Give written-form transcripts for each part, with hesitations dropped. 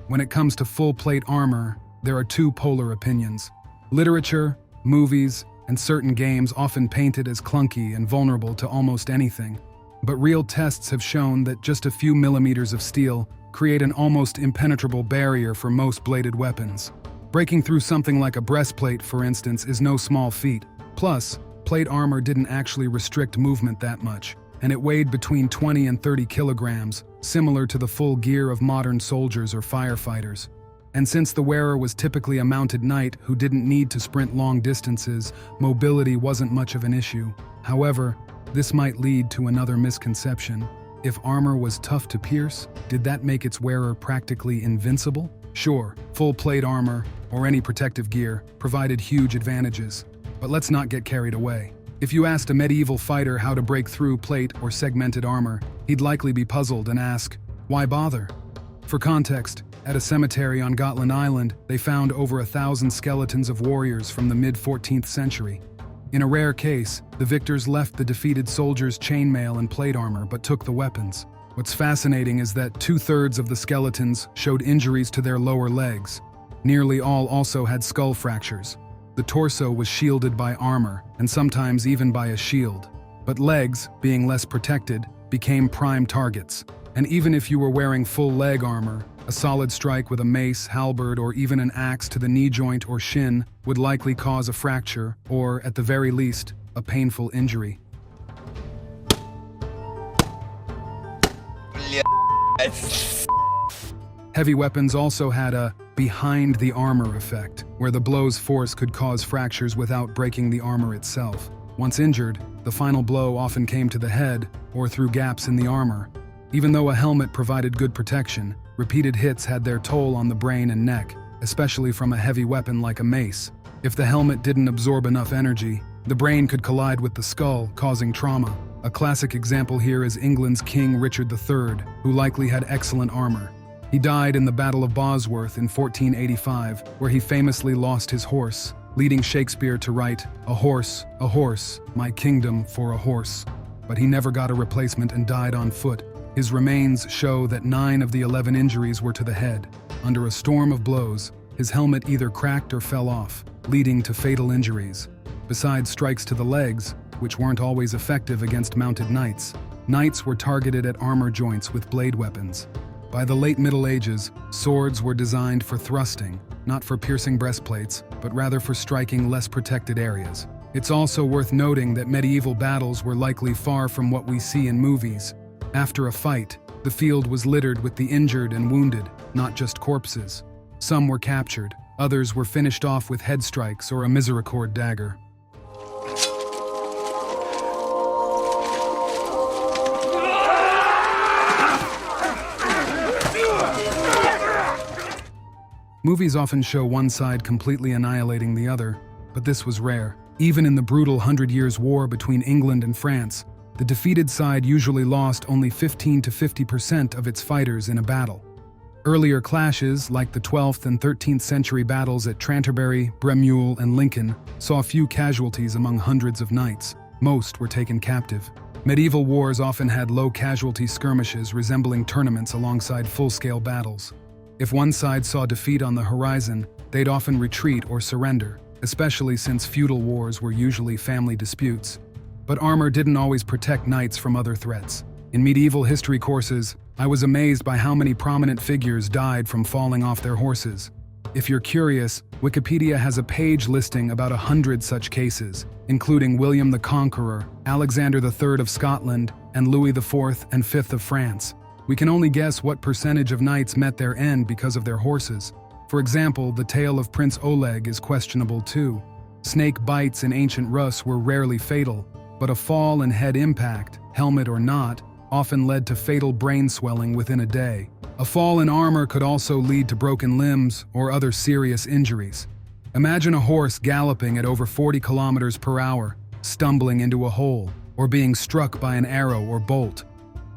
When it comes to full plate armor, there are two polar opinions. Literature, movies, and certain games often paint it as clunky and vulnerable to almost anything. But real tests have shown that just a few millimeters of steel create an almost impenetrable barrier for most bladed weapons. Breaking through something like a breastplate, for instance, is no small feat. Plus, plate armor didn't actually restrict movement that much, and it weighed between 20 and 30 kilograms, similar to the full gear of modern soldiers or firefighters. And since the wearer was typically a mounted knight who didn't need to sprint long distances, mobility wasn't much of an issue. However, this might lead to another misconception. If armor was tough to pierce, did that make its wearer practically invincible? Sure, full plate armor, or any protective gear, provided huge advantages. But let's not get carried away. If you asked a medieval fighter how to break through plate or segmented armor, he'd likely be puzzled and ask, why bother? For context, at a cemetery on Gotland Island, they found over 1,000 skeletons of warriors from the mid-14th century. In a rare case, the victors left the defeated soldiers' chainmail and plate armor but took the weapons. What's fascinating is that 2/3 of the skeletons showed injuries to their lower legs. Nearly all also had skull fractures. The torso was shielded by armor, and sometimes even by a shield. But legs, being less protected, became prime targets. And even if you were wearing full leg armor, a solid strike with a mace, halberd, or even an axe to the knee joint or shin would likely cause a fracture, or, at the very least, a painful injury. Heavy weapons also had a behind-the-armor effect, where the blow's force could cause fractures without breaking the armor itself. Once injured, the final blow often came to the head or through gaps in the armor. Even though a helmet provided good protection, repeated hits had their toll on the brain and neck, especially from a heavy weapon like a mace. If the helmet didn't absorb enough energy, the brain could collide with the skull, causing trauma. A classic example here is England's King Richard III, who likely had excellent armor. He died in the Battle of Bosworth in 1485, where he famously lost his horse, leading Shakespeare to write, a horse, my kingdom for a horse." But he never got a replacement and died on foot. His remains show that 9 of the 11 injuries were to the head. Under a storm of blows, his helmet either cracked or fell off, leading to fatal injuries. Besides strikes to the legs, which weren't always effective against mounted knights, knights were targeted at armor joints with blade weapons. By the late Middle Ages, swords were designed for thrusting, not for piercing breastplates, but rather for striking less protected areas. It's also worth noting that medieval battles were likely far from what we see in movies. After a fight, the field was littered with the injured and wounded, not just corpses. Some were captured, others were finished off with head strikes or a misericord dagger. Movies often show one side completely annihilating the other, but this was rare. Even in the brutal 100 Years' War between England and France, the defeated side usually lost only 15 to 50% of its fighters in a battle. Earlier clashes, like the 12th and 13th century battles at Canterbury, Bremule, and Lincoln, saw few casualties among hundreds of knights. Most were taken captive. Medieval wars often had low-casualty skirmishes resembling tournaments alongside full-scale battles. If one side saw defeat on the horizon, they'd often retreat or surrender, especially since feudal wars were usually family disputes. But armor didn't always protect knights from other threats. In medieval history courses, I was amazed by how many prominent figures died from falling off their horses. If you're curious, Wikipedia has a page listing about 100 such cases, including William the Conqueror, Alexander III of Scotland, and Louis IV and V of France. We can only guess what percentage of knights met their end because of their horses. For example, the tale of Prince Oleg is questionable too. Snake bites in ancient Rus were rarely fatal, but a fall and head impact, helmet or not, often led to fatal brain swelling within a day. A fall in armor could also lead to broken limbs or other serious injuries. Imagine a horse galloping at over 40 kilometers per hour, stumbling into a hole, or being struck by an arrow or bolt.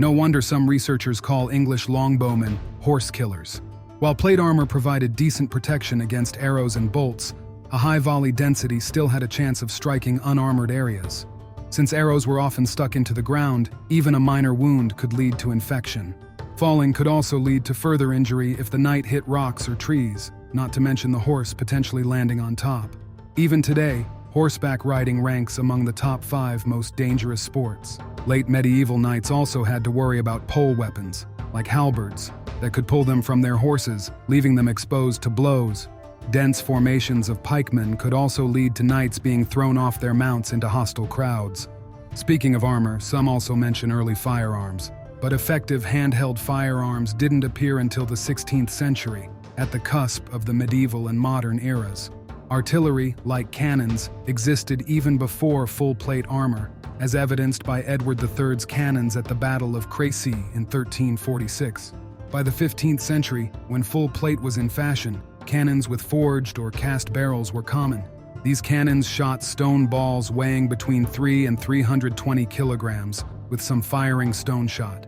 No wonder some researchers call English longbowmen horse killers. While plate armor provided decent protection against arrows and bolts, a high volley density still had a chance of striking unarmored areas. Since arrows were often stuck into the ground, even a minor wound could lead to infection. Falling could also lead to further injury if the knight hit rocks or trees, not to mention the horse potentially landing on top. Even today, horseback riding ranks among the top 5 most dangerous sports. Late medieval knights also had to worry about pole weapons, like halberds, that could pull them from their horses, leaving them exposed to blows. Dense formations of pikemen could also lead to knights being thrown off their mounts into hostile crowds. Speaking of armor, some also mention early firearms, but effective handheld firearms didn't appear until the 16th century, at the cusp of the medieval and modern eras. Artillery, like cannons, existed even before full-plate armor, as evidenced by Edward III's cannons at the Battle of Crécy in 1346. By the 15th century, when full plate was in fashion, cannons with forged or cast barrels were common. These cannons shot stone balls weighing between 3 and 320 kilograms, with some firing stone shot.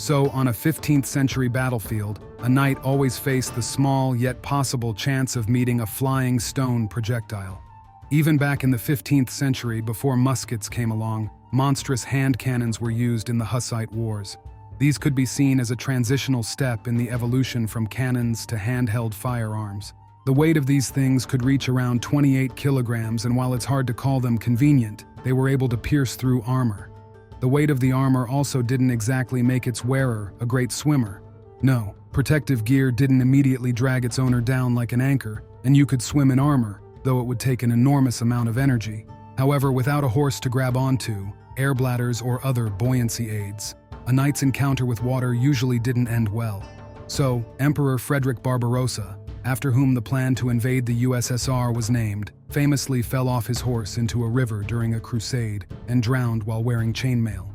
So, on a 15th century battlefield, a knight always faced the small yet possible chance of meeting a flying stone projectile. Even back in the 15th century, before muskets came along, monstrous hand cannons were used in the Hussite Wars. These could be seen as a transitional step in the evolution from cannons to handheld firearms. The weight of these things could reach around 28 kilograms, and while it's hard to call them convenient, they were able to pierce through armor. The weight of the armor also didn't exactly make its wearer a great swimmer. No, protective gear didn't immediately drag its owner down like an anchor, and you could swim in armor, though it would take an enormous amount of energy. However, without a horse to grab onto, air bladders, or other buoyancy aids, a knight's encounter with water usually didn't end well. So, Emperor Frederick Barbarossa, after whom the plan to invade the USSR was named, famously fell off his horse into a river during a crusade and drowned while wearing chainmail.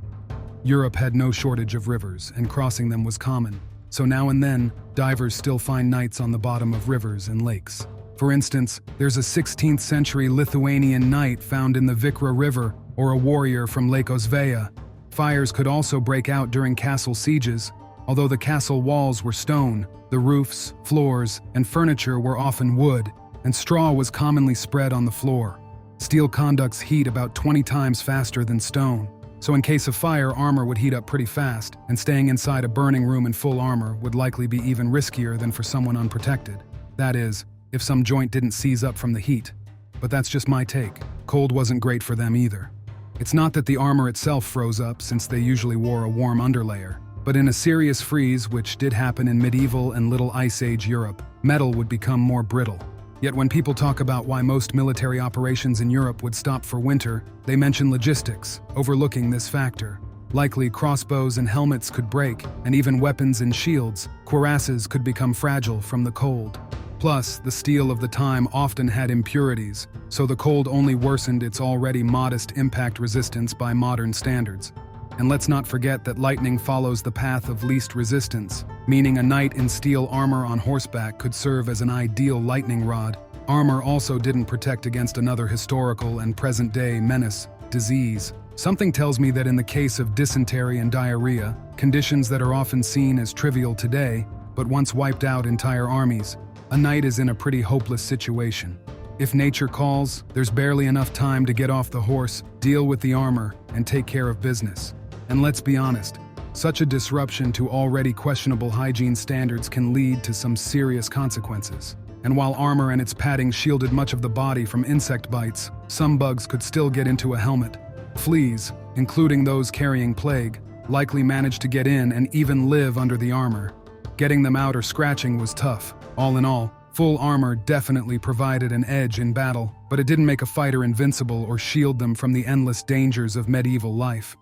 Europe had no shortage of rivers, and crossing them was common, so now and then, divers still find knights on the bottom of rivers and lakes. For instance, there's a 16th century Lithuanian knight found in the Vikra River, or a warrior from Lake Osveja. Fires could also break out during castle sieges. Although the castle walls were stone, the roofs, floors, and furniture were often wood, and straw was commonly spread on the floor. Steel conducts heat about 20 times faster than stone, so in case of fire, armor would heat up pretty fast, and staying inside a burning room in full armor would likely be even riskier than for someone unprotected. That is, if some joint didn't seize up from the heat. But that's just my take. Cold wasn't great for them either. It's not that the armor itself froze up, since they usually wore a warm underlayer, but in a serious freeze, which did happen in medieval and Little Ice Age Europe, metal would become more brittle. Yet when people talk about why most military operations in Europe would stop for winter, they mention logistics, overlooking this factor. Likely crossbows and helmets could break, and even weapons and shields, cuirasses, could become fragile from the cold. Plus, the steel of the time often had impurities, so the cold only worsened its already modest impact resistance by modern standards. And let's not forget that lightning follows the path of least resistance, meaning a knight in steel armor on horseback could serve as an ideal lightning rod. Armor also didn't protect against another historical and present-day menace, disease. Something tells me that in the case of dysentery and diarrhea, conditions that are often seen as trivial today, but once wiped out entire armies, a knight is in a pretty hopeless situation. If nature calls, there's barely enough time to get off the horse, deal with the armor, and take care of business. And let's be honest, such a disruption to already questionable hygiene standards can lead to some serious consequences. And while armor and its padding shielded much of the body from insect bites, some bugs could still get into a helmet. Fleas, including those carrying plague, likely managed to get in and even live under the armor. Getting them out or scratching was tough. All in all, full armor definitely provided an edge in battle, but it didn't make a fighter invincible or shield them from the endless dangers of medieval life.